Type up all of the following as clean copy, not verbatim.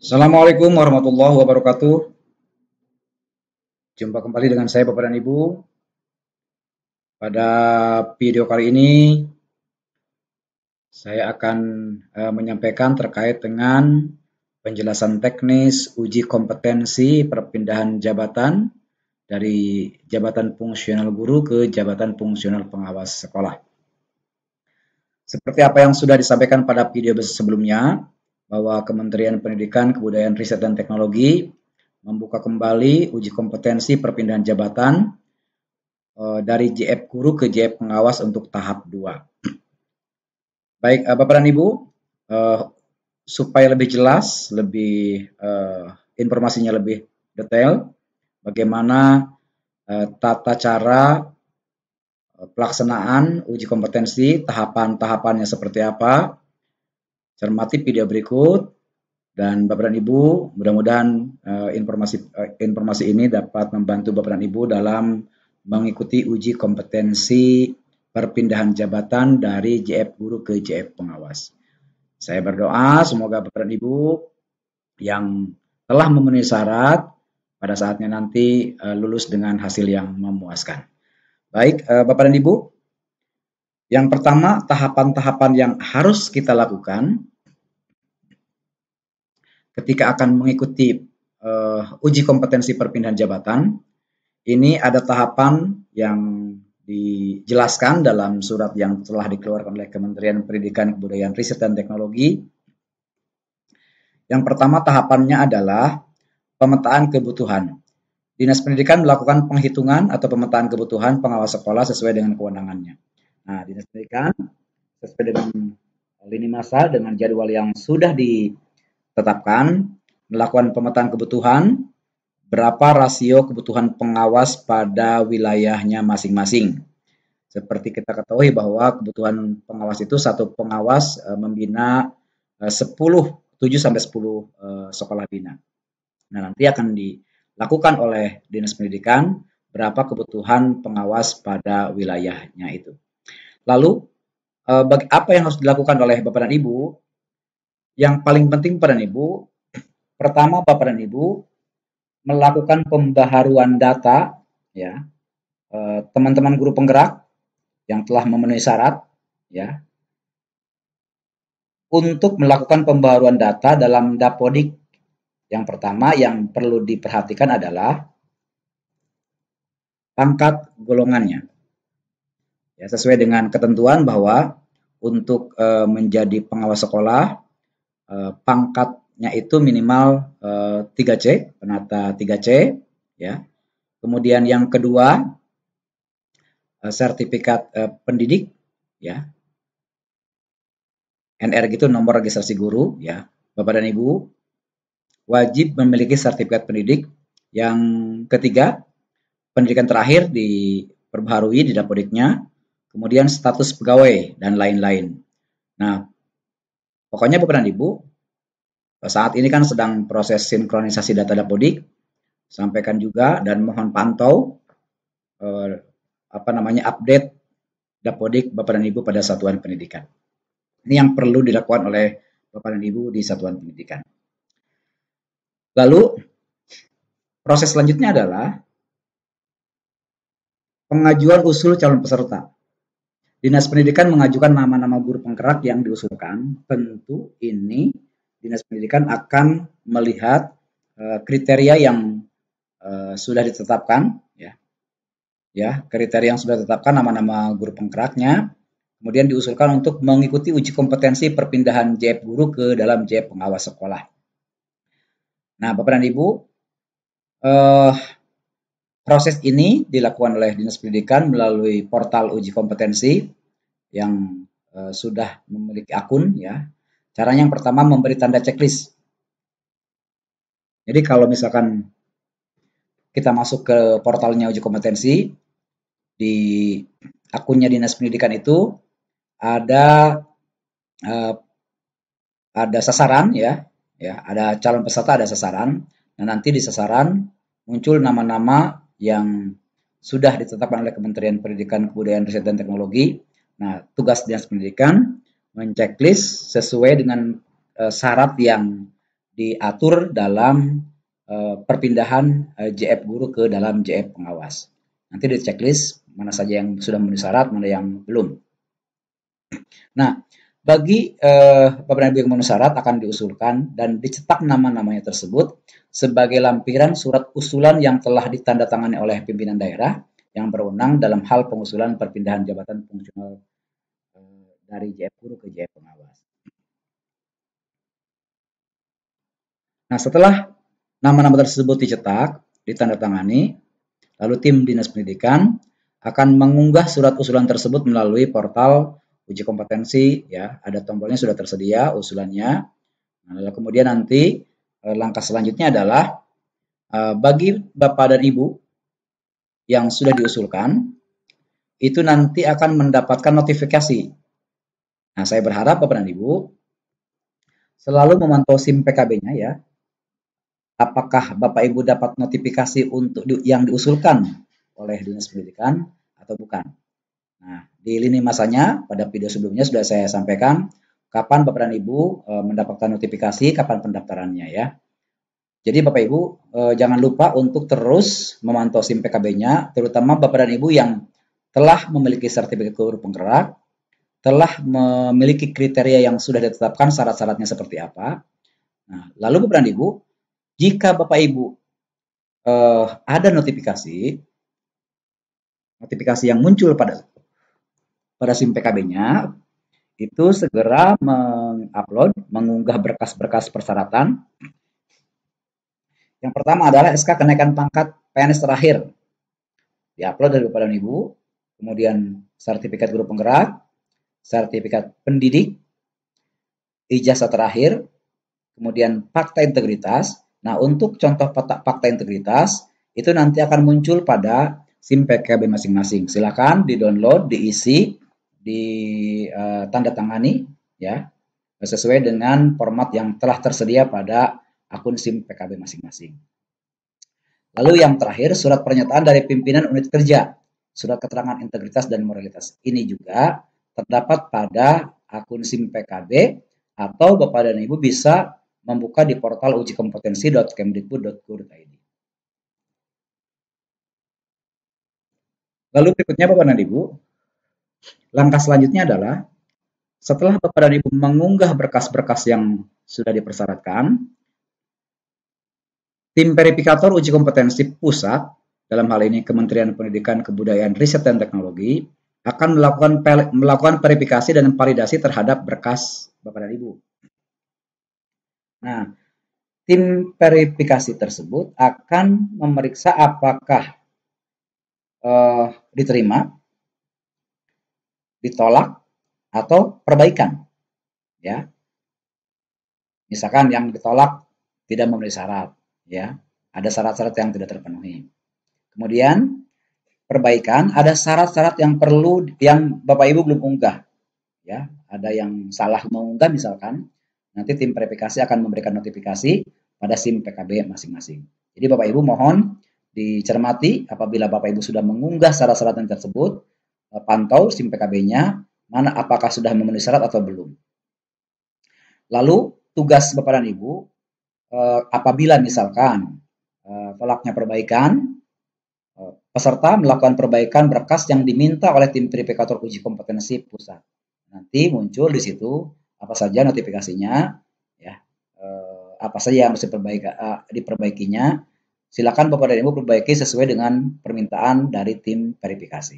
Assalamualaikum warahmatullahi wabarakatuh. Jumpa kembali dengan saya Bapak dan Ibu. Pada video kali ini saya akan menyampaikan terkait dengan penjelasan teknis uji kompetensi perpindahan jabatan dari jabatan fungsional guru ke jabatan fungsional pengawas sekolah. Seperti apa yang sudah disampaikan pada video sebelumnya, bahwa Kementerian Pendidikan, Kebudayaan, Riset, dan Teknologi membuka kembali uji kompetensi perpindahan jabatan dari JF Guru ke JF Pengawas untuk tahap 2. Baik, Bapak dan Ibu, supaya lebih jelas, informasinya lebih detail, bagaimana tata cara pelaksanaan uji kompetensi, tahapan-tahapannya seperti apa, cermati video berikut. Dan Bapak dan Ibu, mudah-mudahan informasi ini dapat membantu Bapak dan Ibu dalam mengikuti uji kompetensi perpindahan jabatan dari JF Guru ke JF Pengawas. Saya berdoa semoga Bapak dan Ibu yang telah memenuhi syarat pada saatnya nanti lulus dengan hasil yang memuaskan. Baik, Bapak dan Ibu, yang pertama tahapan-tahapan yang harus kita lakukan ketika akan mengikuti uji kompetensi perpindahan jabatan. Ini ada tahapan yang dijelaskan dalam surat yang telah dikeluarkan oleh Kementerian Pendidikan, Kebudayaan, Riset, dan Teknologi. Yang pertama tahapannya adalah pemetaan kebutuhan. Dinas Pendidikan melakukan penghitungan atau pemetaan kebutuhan pengawas sekolah sesuai dengan kewenangannya. Nah, Dinas Pendidikan sesuai dengan lini masa dengan jadwal yang sudah ditetapkan melakukan pemetaan kebutuhan, berapa rasio kebutuhan pengawas pada wilayahnya masing-masing. Seperti kita ketahui bahwa kebutuhan pengawas itu satu pengawas membina 7 sampai 10 sekolah bina. Nah, nanti akan dilakukan oleh Dinas Pendidikan berapa kebutuhan pengawas pada wilayahnya itu. Lalu apa yang harus dilakukan oleh Bapak dan Ibu? Yang paling penting Bapak dan Ibu, pertama Bapak dan Ibu melakukan pembaharuan data, ya, teman-teman guru penggerak yang telah memenuhi syarat, ya, untuk melakukan pembaharuan data dalam Dapodik. Yang pertama yang perlu diperhatikan adalah pangkat golongannya, ya, sesuai dengan ketentuan bahwa untuk menjadi pengawas sekolah pangkatnya itu minimal 3C, penata 3C, ya. Kemudian yang kedua sertifikat pendidik, ya, NR gitu, nomor registrasi guru, ya. Bapak dan Ibu wajib memiliki sertifikat pendidik. Yang ketiga, pendidikan terakhir diperbaharui di Dapodiknya, kemudian status pegawai dan lain-lain. Nah, pokoknya Bapak dan Ibu, saat ini kan sedang proses sinkronisasi data Dapodik, sampaikan juga dan mohon pantau update Dapodik Bapak dan Ibu pada satuan pendidikan. Ini yang perlu dilakukan oleh Bapak dan Ibu di satuan pendidikan. Lalu proses selanjutnya adalah pengajuan usul calon peserta. Dinas Pendidikan mengajukan nama-nama guru penggerak yang diusulkan. Tentu ini Dinas Pendidikan akan melihat kriteria yang sudah ditetapkan, ya, kriteria yang sudah ditetapkan, nama-nama guru penggeraknya, kemudian diusulkan untuk mengikuti uji kompetensi perpindahan JF Guru ke dalam JF Pengawas Sekolah. Nah, Bapak dan Ibu, proses ini dilakukan oleh Dinas Pendidikan melalui portal uji kompetensi yang sudah memiliki akun, ya. Caranya yang pertama memberi tanda checklist. Jadi kalau misalkan kita masuk ke portalnya uji kompetensi, di akunnya Dinas Pendidikan itu ada sasaran, ya, ada calon peserta, ada sasaran. Nah, nanti di sasaran muncul nama-nama yang sudah ditetapkan oleh Kementerian Pendidikan, Kebudayaan, Riset, dan Teknologi. Nah, tugas Dinas Pendidikan menceklis sesuai dengan syarat yang diatur dalam perpindahan JF guru ke dalam JF pengawas. Nanti di checklist mana saja yang sudah memenuhi syarat, mana yang belum. Nah, bagi beberapa yang memenuhi syarat akan diusulkan dan dicetak nama-namanya tersebut sebagai lampiran surat usulan yang telah ditandatangani oleh pimpinan daerah yang berwenang dalam hal pengusulan perpindahan jabatan fungsional dari JF guru ke JF pengawas. Nah, setelah nama-nama tersebut dicetak, ditandatangani, lalu tim Dinas Pendidikan akan mengunggah surat usulan tersebut melalui portal uji kompetensi, ya, ada tombolnya sudah tersedia usulannya. Nah, lalu kemudian nanti langkah selanjutnya adalah bagi Bapak dan Ibu yang sudah diusulkan, itu nanti akan mendapatkan notifikasi. Nah, saya berharap Bapak dan Ibu selalu memantau SIM PKB-nya ya. Apakah Bapak Ibu dapat notifikasi untuk yang diusulkan oleh Dinas Pendidikan atau bukan. Nah, di lini masanya pada video sebelumnya sudah saya sampaikan kapan Bapak dan Ibu mendapatkan notifikasi, kapan pendaftarannya ya. Jadi Bapak Ibu jangan lupa untuk terus memantau SIM PKB-nya, terutama Bapak dan Ibu yang telah memiliki sertifikat guru penggerak, telah memiliki kriteria yang sudah ditetapkan syarat-syaratnya seperti apa. Nah, lalu Bapak dan Ibu, jika Bapak Ibu ada notifikasi yang muncul pada SIM PKB-nya, itu segera mengupload, mengunggah berkas-berkas persyaratan. Yang pertama adalah SK kenaikan pangkat PNS terakhir. Diupload dari Bapak dan Ibu, kemudian sertifikat guru penggerak, sertifikat pendidik, ijazah terakhir, kemudian fakta integritas. Nah, untuk contoh fakta integritas, itu nanti akan muncul pada SIM PKB masing-masing. Silakan di-download, diisi, ditandatangani ya, sesuai dengan format yang telah tersedia pada akun SIM PKB masing-masing. Lalu yang terakhir, surat pernyataan dari pimpinan unit kerja, surat keterangan integritas dan moralitas. Ini juga terdapat pada akun SIM PKB atau Bapak dan Ibu bisa membuka di portal ujikompetensi.kemdikbud.go.id. Lalu berikutnya Bapak dan Ibu, langkah selanjutnya adalah setelah Bapak dan Ibu mengunggah berkas-berkas yang sudah dipersyaratkan, tim verifikator uji kompetensi pusat, dalam hal ini Kementerian Pendidikan, Kebudayaan, Riset dan Teknologi, akan melakukan verifikasi dan validasi terhadap berkas Bapak dan Ibu. Nah, tim verifikasi tersebut akan memeriksa apakah diterima, ditolak, atau perbaikan. Ya, misalkan yang ditolak tidak memenuhi syarat, ya, ada syarat-syarat yang tidak terpenuhi. Kemudian perbaikan, ada syarat-syarat yang perlu yang Bapak Ibu belum unggah, ya, ada yang salah mengunggah misalkan, nanti tim verifikasi akan memberikan notifikasi pada SIM PKB masing-masing. Jadi Bapak Ibu mohon dicermati apabila Bapak Ibu sudah mengunggah syarat-syarat yang tersebut, pantau SIM PKB-nya, mana apakah sudah memenuhi syarat atau belum. Lalu tugas Bapak dan Ibu, apabila misalkan tolaknya perbaikan, peserta melakukan perbaikan berkas yang diminta oleh tim verifikator uji kompetensi pusat. Nanti muncul di situ apa saja notifikasinya, ya, apa saja yang harus diperbaikinya. Silakan Bapak dan Ibu perbaiki sesuai dengan permintaan dari tim verifikasi.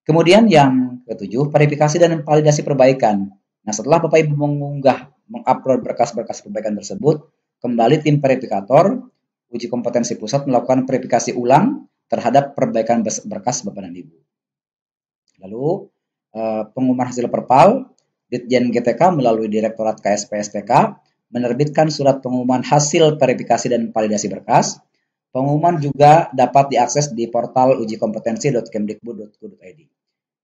Kemudian yang ketujuh, verifikasi dan validasi perbaikan. Nah, setelah Bapak Ibu mengupload berkas-berkas perbaikan tersebut, kembali tim verifikator uji kompetensi pusat melakukan verifikasi ulang terhadap perbaikan berkas Bapak dan Ibu. Lalu pengumuman hasil perpal, Ditjen GTK melalui Direktorat KSPSTK menerbitkan surat pengumuman hasil verifikasi dan validasi berkas. Pengumuman juga dapat diakses di portal ujikompetensi.kemdikbud.go.id.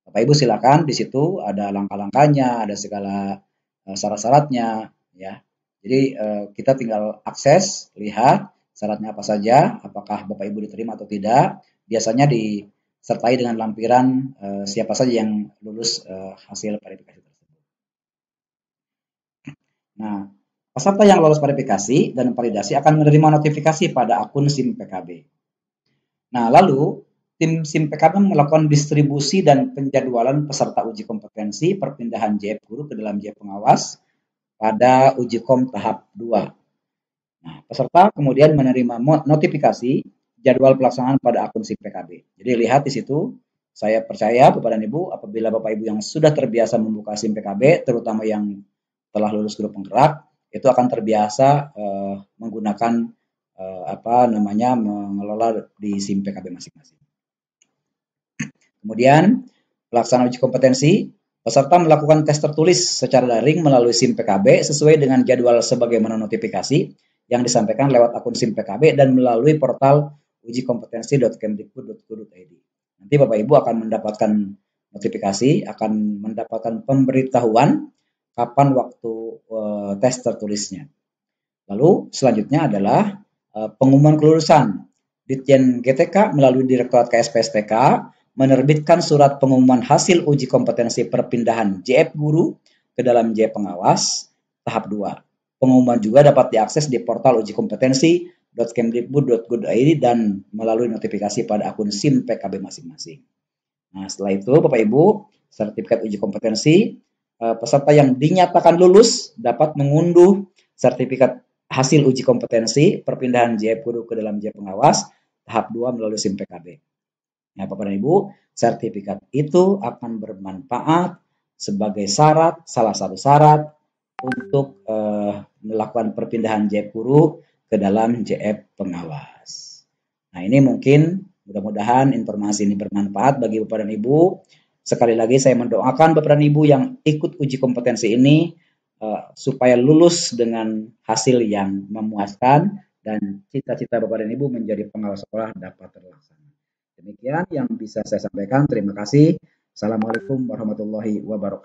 Bapak Ibu silakan, di situ ada langkah-langkahnya, ada segala syarat-syaratnya, ya. Jadi kita tinggal akses, lihat syaratnya apa saja, apakah Bapak Ibu diterima atau tidak. Biasanya disertai dengan lampiran siapa saja yang lulus hasil verifikasi tersebut. Nah, Peserta yang lolos verifikasi dan validasi akan menerima notifikasi pada akun SIM PKB. Nah, lalu tim SIM PKB melakukan distribusi dan penjadwalan peserta uji kompetensi perpindahan JF guru ke dalam JF pengawas pada uji kom tahap 2. Nah, peserta kemudian menerima notifikasi jadwal pelaksanaan pada akun SIM PKB. Jadi lihat di situ, saya percaya Bapak dan Ibu, apabila Bapak Ibu yang sudah terbiasa membuka SIM PKB, terutama yang telah lulus grup penggerak, itu akan terbiasa menggunakan mengelola di SIM PKB masing-masing. Kemudian pelaksanaan uji kompetensi, peserta melakukan tes tertulis secara daring melalui SIM PKB sesuai dengan jadwal sebagaimana notifikasi yang disampaikan lewat akun SIM PKB dan melalui portal ujikompetensi.kemdikbud.go.id. Nanti Bapak Ibu akan mendapatkan notifikasi, akan mendapatkan pemberitahuan kapan waktu tes tertulisnya. Lalu selanjutnya adalah pengumuman kelulusan. Ditjen GTK melalui Direktorat KSPSTK menerbitkan surat pengumuman hasil uji kompetensi perpindahan JF guru ke dalam JF pengawas tahap 2. Pengumuman juga dapat diakses di portal uji kompetensi.kemdikbud.go.id dan melalui notifikasi pada akun SIM PKB masing-masing. Nah, setelah itu Bapak Ibu, sertifikat uji kompetensi, peserta yang dinyatakan lulus dapat mengunduh sertifikat hasil uji kompetensi perpindahan JF guru ke dalam JF pengawas tahap 2 melalui SIM PKB. Nah, Bapak dan Ibu, sertifikat itu akan bermanfaat sebagai salah satu syarat untuk melakukan perpindahan JF guru ke dalam JF pengawas. Nah, ini mungkin mudah-mudahan informasi ini bermanfaat bagi Bapak dan Ibu. Sekali lagi saya mendoakan Bapak dan Ibu yang ikut uji kompetensi ini supaya lulus dengan hasil yang memuaskan dan cita-cita Bapak dan Ibu menjadi pengawas sekolah dapat terlaksana. Demikian yang bisa saya sampaikan. Terima kasih. Assalamualaikum warahmatullahi wabarakatuh.